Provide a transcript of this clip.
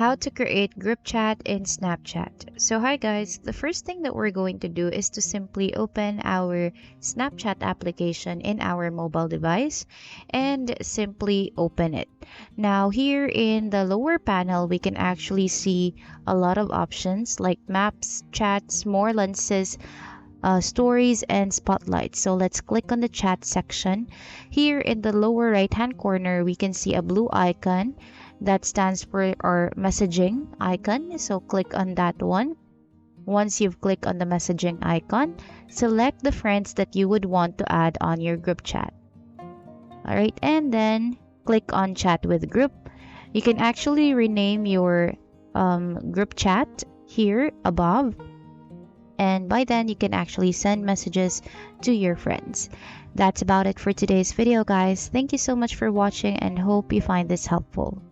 How to create group chat in Snapchat. So hi guys, the first thing that we're going to do is to simply open our Snapchat application in our mobile device and simply open it. Now here in the lower panel, we can actually see a lot of options like maps, chats, more lenses, stories, and spotlight. So let's click on the chat section. Here in the lower right hand corner, we can see a blue icon that stands for our messaging icon. So click on that one. Once you've clicked on the messaging icon, select the friends that you would want to add on your group chat. All right, and then click on chat with group. You can actually rename your group chat here above, and by then you can actually send messages to your friends. That's about it for today's video, guys. Thank you so much for watching and hope you find this helpful.